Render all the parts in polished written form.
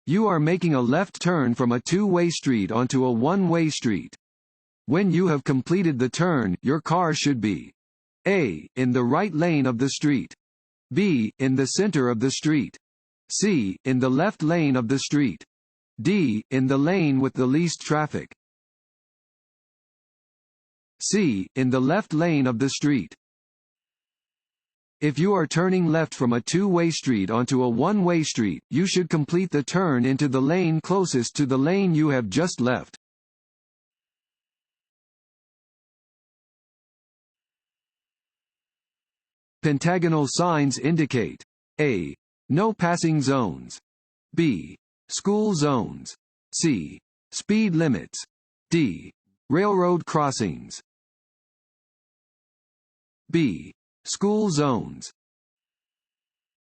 You are making a left turn from a two-way street onto a one-way street. When you have completed the turn, your car should be A. in the right lane of the street, B. in the center of the street, C. in the left lane of the street, D. in the lane with the least traffic. C. in the left lane of the street. If you are turning left from a two-way street onto a one-way street, you should complete the turn into the lane closest to the lane you have just left. Pentagonal signs indicate A. no passing zones, B. school zones, C. speed limits, D. railroad crossings. B. school zones.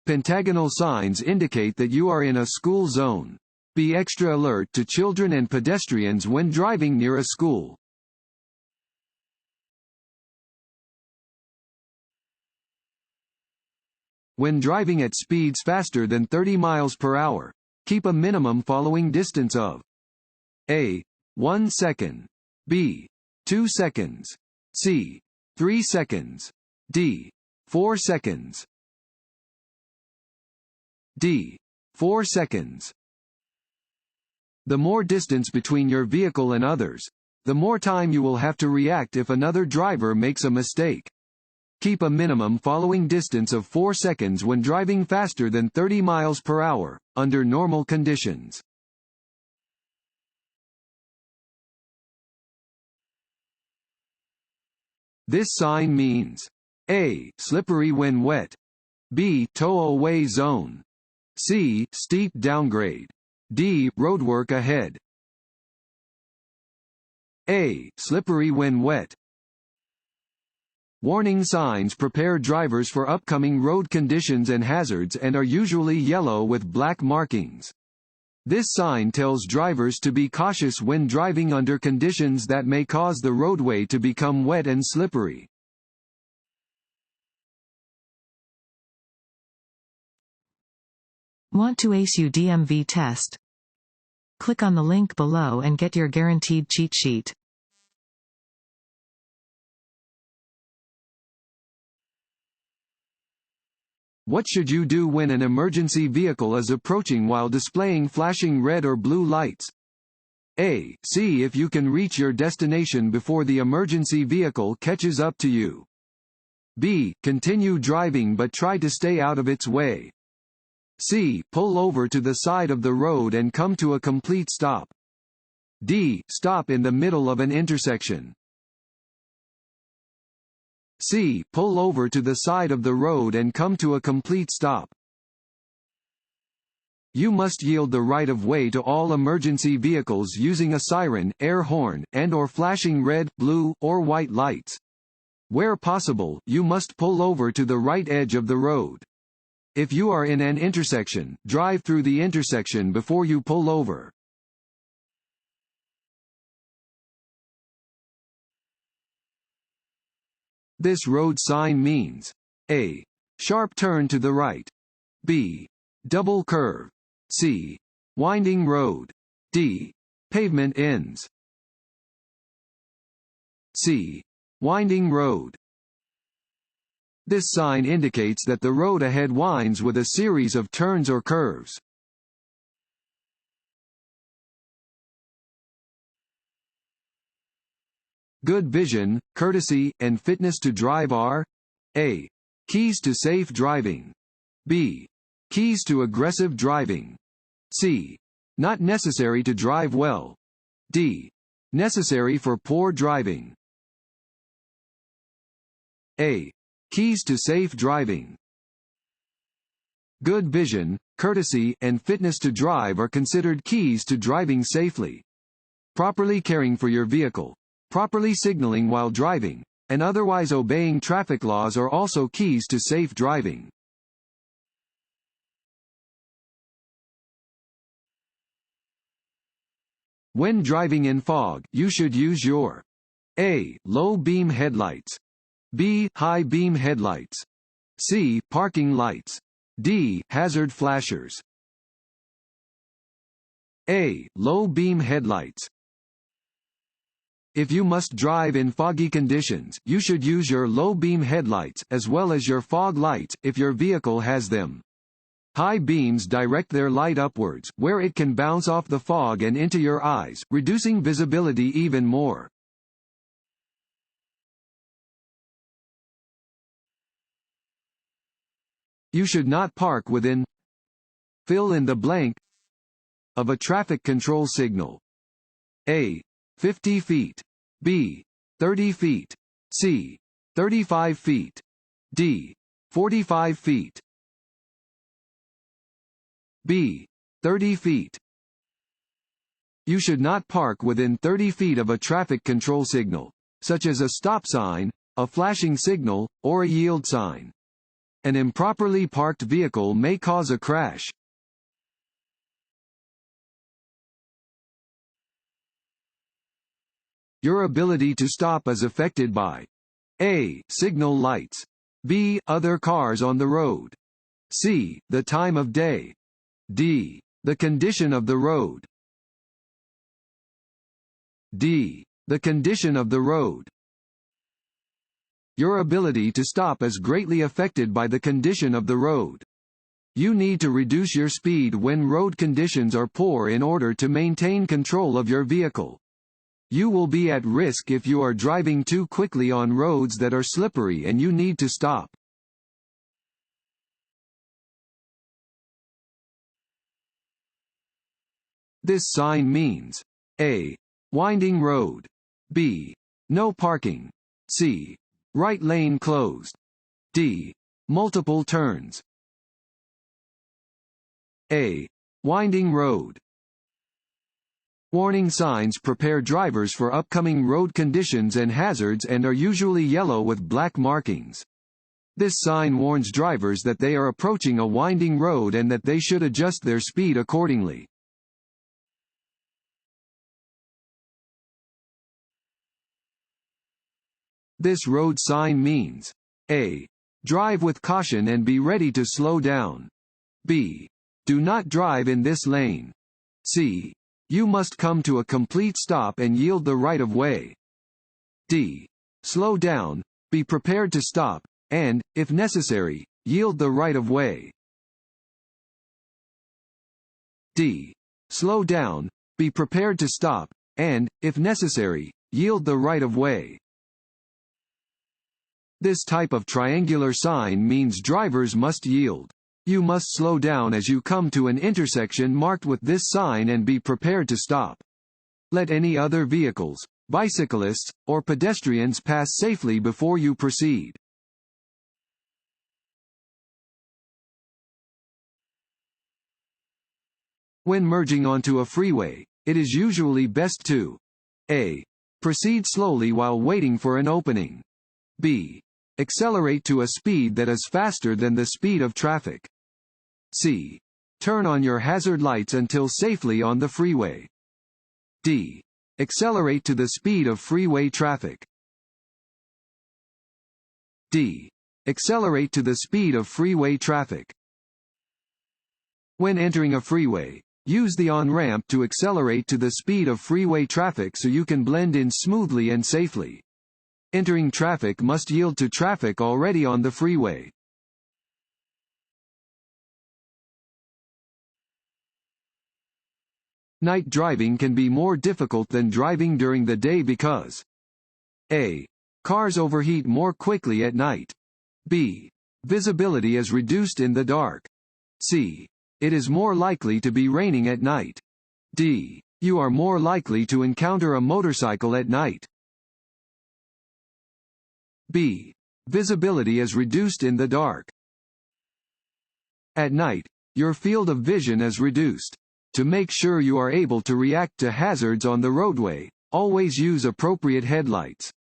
Pentagonal signs indicate that you are in a school zone. Be extra alert to children and pedestrians when driving near a school. When driving at speeds faster than 30 miles per hour, keep a minimum following distance of A. 1 second, B. 2 seconds, C. 3 seconds, D. 4 seconds, D. 4 seconds. The more distance between your vehicle and others, the more time you will have to react if another driver makes a mistake. Keep a minimum following distance of 4 seconds when driving faster than 30 miles per hour, under normal conditions. This sign means A. slippery when wet, B. tow-away zone, C. steep downgrade, D. roadwork ahead. A. slippery when wet. Warning signs prepare drivers for upcoming road conditions and hazards and are usually yellow with black markings. This sign tells drivers to be cautious when driving under conditions that may cause the roadway to become wet and slippery. Want to ace your DMV test? Click on the link below and get your guaranteed cheat sheet. What should you do when an emergency vehicle is approaching while displaying flashing red or blue lights? A. See if you can reach your destination before the emergency vehicle catches up to you. B. Continue driving but try to stay out of its way. C. Pull over to the side of the road and come to a complete stop. D. Stop in the middle of an intersection. C. Pull over to the side of the road and come to a complete stop. You must yield the right-of-way to all emergency vehicles using a siren, air horn, and/or flashing red, blue, or white lights. Where possible, you must pull over to the right edge of the road. If you are in an intersection, drive through the intersection before you pull over. This road sign means A. sharp turn to the right, B. double curve, C. winding road, D. pavement ends, C. winding road. This sign indicates that the road ahead winds with a series of turns or curves. Good vision, courtesy, and fitness to drive are A. keys to safe driving, B. keys to aggressive driving, C. not necessary to drive well, D. necessary for poor driving. A. keys to safe driving. Good vision, courtesy, and fitness to drive are considered keys to driving safely. Properly caring for your vehicle, properly signaling while driving, and otherwise obeying traffic laws are also keys to safe driving. When driving in fog, you should use your A. low beam headlights, B. high beam headlights, C. parking lights, D. hazard flashers. A. Low beam headlights. If you must drive in foggy conditions, you should use your low beam headlights, as well as your fog lights, if your vehicle has them. High beams direct their light upwards, where it can bounce off the fog and into your eyes, reducing visibility even more. You should not park within fill in the blank of a traffic control signal. A. 50 feet. B. 30 feet. C. 35 feet. D. 45 feet. B. 30 feet. You should not park within 30 feet of a traffic control signal, such as a stop sign, a flashing signal, or a yield sign. An improperly parked vehicle may cause a crash. Your ability to stop is affected by A. Signal lights. B. Other cars on the road. C. The time of day. D. The condition of the road. D. The condition of the road. Your ability to stop is greatly affected by the condition of the road. You need to reduce your speed when road conditions are poor in order to maintain control of your vehicle. You will be at risk if you are driving too quickly on roads that are slippery and you need to stop. This sign means A. Winding road. B. No parking. C. Right lane closed. D. Multiple turns. A. Winding road. Warning signs prepare drivers for upcoming road conditions and hazards and are usually yellow with black markings. This sign warns drivers that they are approaching a winding road and that they should adjust their speed accordingly. This road sign means A. Drive with caution and be ready to slow down. B. Do not drive in this lane. C. You must come to a complete stop and yield the right of way. D. Slow down, be prepared to stop, and, if necessary, yield the right of way. D. Slow down, be prepared to stop, and, if necessary, yield the right of way. This type of triangular sign means drivers must yield. You must slow down as you come to an intersection marked with this sign and be prepared to stop. Let any other vehicles, bicyclists, or pedestrians pass safely before you proceed. When merging onto a freeway, it is usually best to A. Proceed slowly while waiting for an opening. B. Accelerate to a speed that is faster than the speed of traffic. C. Turn on your hazard lights until safely on the freeway. D. Accelerate to the speed of freeway traffic. D. Accelerate to the speed of freeway traffic. When entering a freeway, use the on-ramp to accelerate to the speed of freeway traffic so you can blend in smoothly and safely. Entering traffic must yield to traffic already on the freeway. Night driving can be more difficult than driving during the day because A. Cars overheat more quickly at night. B. Visibility is reduced in the dark. C. It is more likely to be raining at night. D. You are more likely to encounter a motorcycle at night. B. Visibility is reduced in the dark. At night, your field of vision is reduced. To make sure you are able to react to hazards on the roadway, always use appropriate headlights.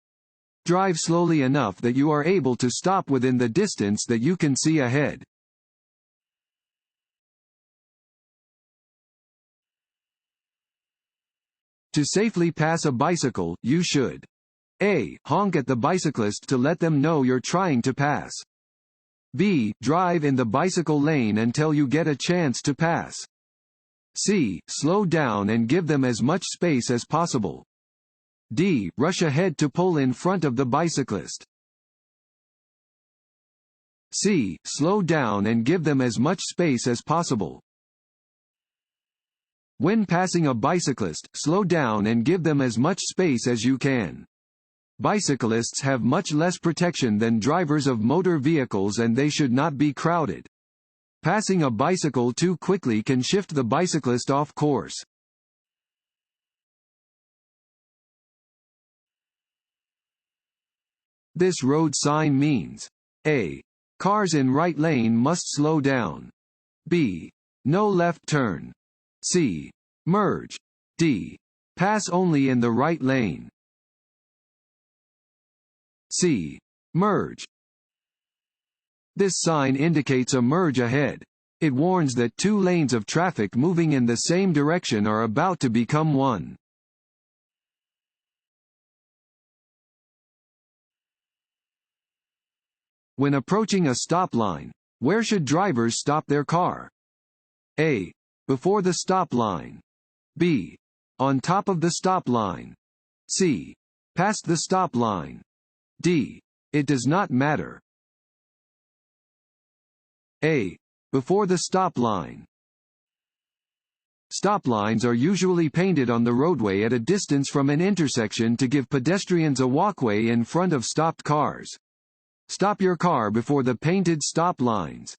Drive slowly enough that you are able to stop within the distance that you can see ahead. To safely pass a bicycle, you should A. Honk at the bicyclist to let them know you're trying to pass. B. Drive in the bicycle lane until you get a chance to pass. C. Slow down and give them as much space as possible. D. Rush ahead to pull in front of the bicyclist. C. Slow down and give them as much space as possible. When passing a bicyclist, slow down and give them as much space as you can. Bicyclists have much less protection than drivers of motor vehicles and they should not be crowded. Passing a bicycle too quickly can shift the bicyclist off course. This road sign means A. Cars in right lane must slow down. B. No left turn. C. Merge. D. Pass only in the right lane. C. Merge. This sign indicates a merge ahead. It warns that two lanes of traffic moving in the same direction are about to become one. When approaching a stop line, where should drivers stop their car? A. Before the stop line. B. On top of the stop line. C. Past the stop line. D. It does not matter. A. Before the stop line. Stop lines are usually painted on the roadway at a distance from an intersection to give pedestrians a walkway in front of stopped cars. Stop your car before the painted stop lines.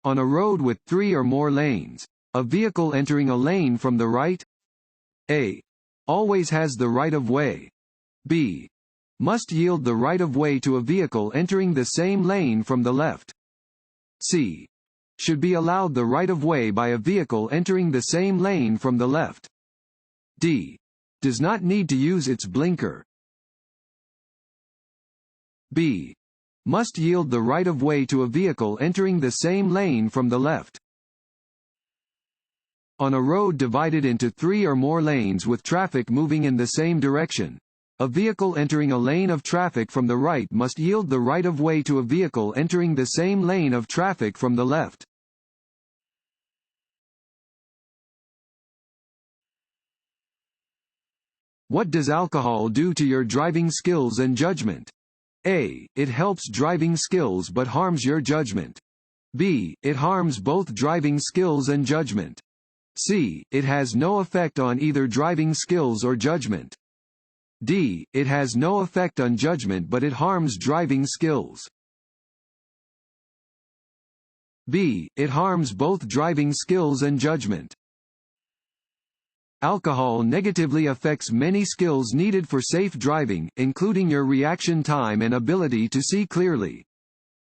On a road with 3 or more lanes, a vehicle entering a lane from the right A. Always has the right of way. B. Must yield the right of way to a vehicle entering the same lane from the left. C. Should be allowed the right of way by a vehicle entering the same lane from the left. D. Does not need to use its blinker. B. Must yield the right of way to a vehicle entering the same lane from the left. On a road divided into 3 or more lanes with traffic moving in the same direction, a vehicle entering a lane of traffic from the right must yield the right of way to a vehicle entering the same lane of traffic from the left. What does alcohol do to your driving skills and judgment? A. It helps driving skills but harms your judgment. B. It harms both driving skills and judgment. C. It has no effect on either driving skills or judgment. D. It has no effect on judgment but it harms driving skills. B. It harms both driving skills and judgment. Alcohol negatively affects many skills needed for safe driving, including your reaction time and ability to see clearly.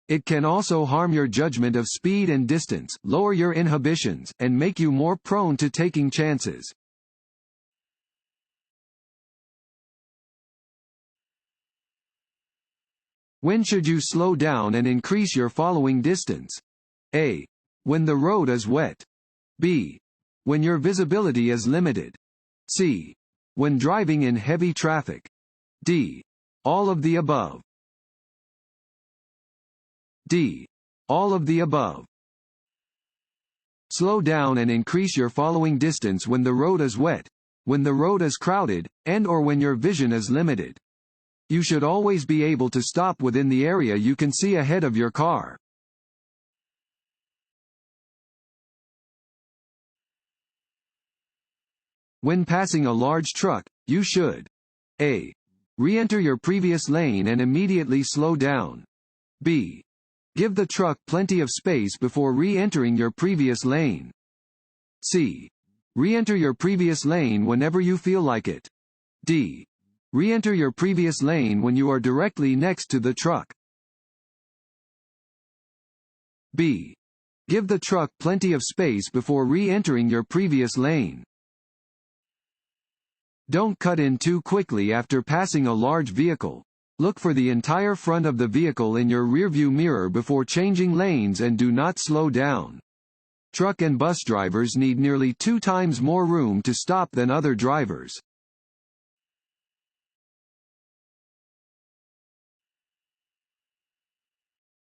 It can also harm your judgment of speed and distance, lower your inhibitions, and make you more prone to taking chances. When should you slow down and increase your following distance? A. When the road is wet. B. When your visibility is limited. C. When driving in heavy traffic. D. All of the above. D. All of the above. Slow down and increase your following distance when the road is wet, when the road is crowded, and/or when your vision is limited. You should always be able to stop within the area you can see ahead of your car. When passing a large truck, you should A. Re-enter your previous lane and immediately slow down. B. Give the truck plenty of space before re-entering your previous lane. C. Re-enter your previous lane whenever you feel like it. D. Re-enter your previous lane when you are directly next to the truck. B. Give the truck plenty of space before re-entering your previous lane. Don't cut in too quickly after passing a large vehicle. Look for the entire front of the vehicle in your rearview mirror before changing lanes and do not slow down. Truck and bus drivers need nearly 2 times more room to stop than other drivers.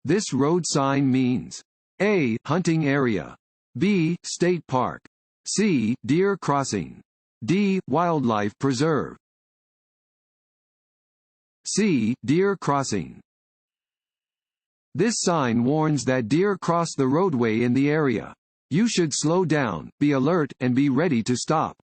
This road sign means A. Hunting area, B. State park, C. Deer crossing, D. Wildlife preserve. C. Deer crossing. This sign warns that deer cross the roadway in the area. You should slow down, be alert, and be ready to stop.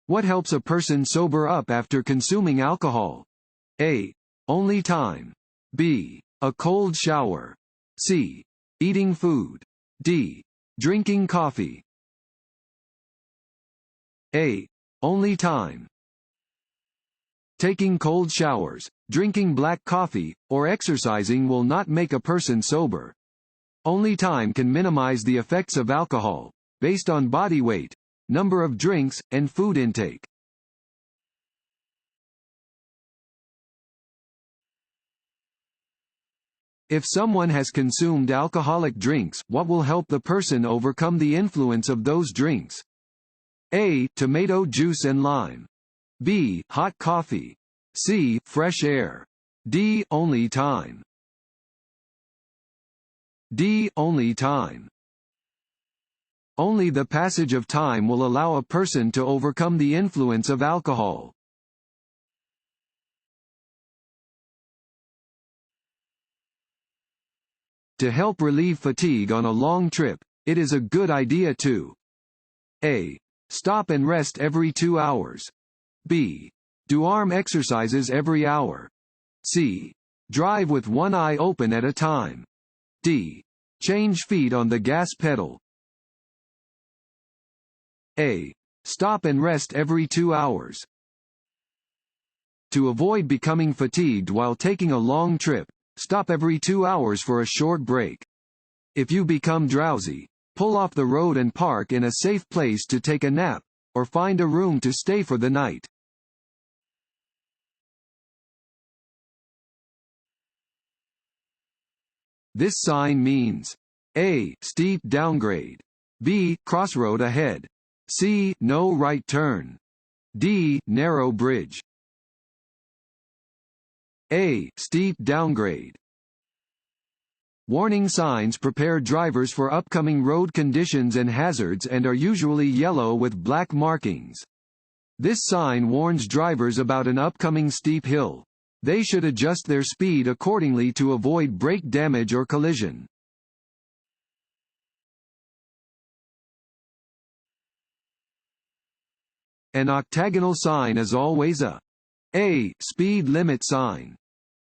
What helps a person sober up after consuming alcohol? A. Only time. B. A cold shower. C. Eating food. D. Drinking coffee. A. Only time. Taking cold showers, drinking black coffee, or exercising will not make a person sober. Only time can minimize the effects of alcohol, based on body weight, number of drinks, and food intake. If someone has consumed alcoholic drinks, what will help the person overcome the influence of those drinks? A. Tomato juice and lime. B. Hot coffee. C. Fresh air. D. Only time. D. Only time. Only the passage of time will allow a person to overcome the influence of alcohol. To help relieve fatigue on a long trip, it is a good idea to A. Stop and rest every 2 hours. B. Do arm exercises every hour. C. Drive with one eye open at a time. D. Change feet on the gas pedal. A. Stop and rest every 2 hours. To avoid becoming fatigued while taking a long trip, stop every 2 hours for a short break. If you become drowsy, pull off the road and park in a safe place to take a nap, or find a room to stay for the night. This sign means A. Steep downgrade, B. Crossroad ahead, C. No right turn, D. Narrow bridge. A. Steep downgrade. Warning signs prepare drivers for upcoming road conditions and hazards and are usually yellow with black markings. This sign warns drivers about an upcoming steep hill. They should adjust their speed accordingly to avoid brake damage or collision. An octagonal sign is always a A. Speed limit sign,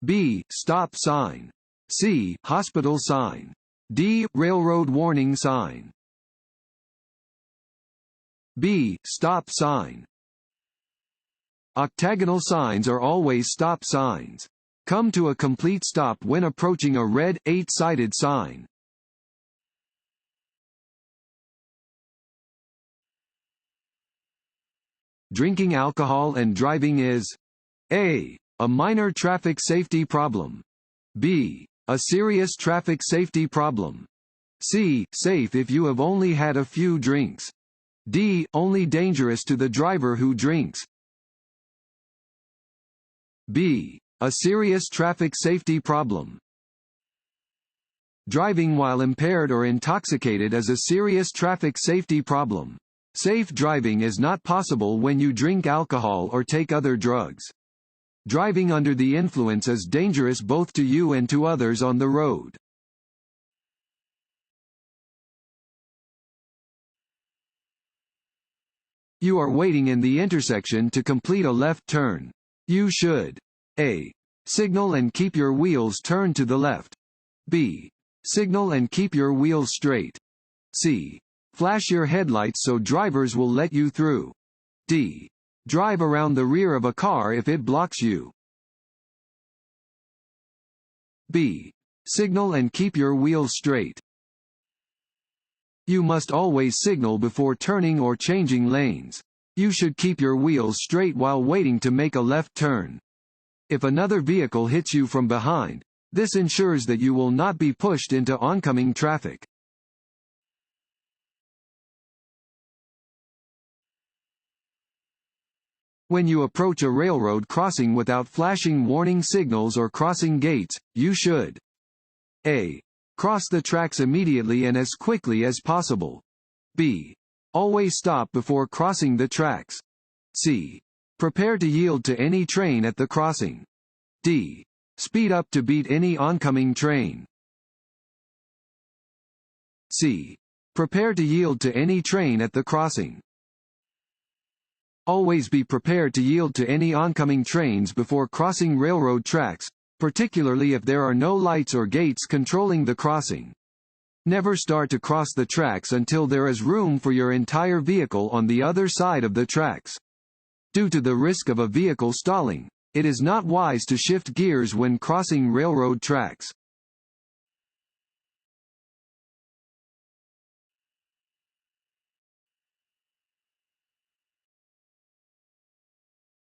B. Stop sign, C. Hospital sign, D. Railroad warning sign. B. Stop sign. Octagonal signs are always stop signs. Come to a complete stop when approaching a red, 8-sided sign. Drinking alcohol and driving is A. A minor traffic safety problem, B. A serious traffic safety problem, C. Safe if you have only had a few drinks, D. Only dangerous to the driver who drinks. B. A serious traffic safety problem. Driving while impaired or intoxicated is a serious traffic safety problem. Safe driving is not possible when you drink alcohol or take other drugs. Driving under the influence is dangerous both to you and to others on the road. You are waiting in the intersection to complete a left turn. You should A. Signal and keep your wheels turned to the left. B. Signal and keep your wheels straight. C. Flash your headlights so drivers will let you through. D. Drive around the rear of a car if it blocks you. B. Signal and keep your wheels straight. You must always signal before turning or changing lanes. You should keep your wheels straight while waiting to make a left turn. If another vehicle hits you from behind, this ensures that you will not be pushed into oncoming traffic. When you approach a railroad crossing without flashing warning signals or crossing gates, you should A. Cross the tracks immediately and as quickly as possible. B. Always stop before crossing the tracks. C. Prepare to yield to any train at the crossing. D. Speed up to beat any oncoming train. C. Prepare to yield to any train at the crossing. Always be prepared to yield to any oncoming trains before crossing railroad tracks, particularly if there are no lights or gates controlling the crossing. Never start to cross the tracks until there is room for your entire vehicle on the other side of the tracks. Due to the risk of a vehicle stalling, it is not wise to shift gears when crossing railroad tracks.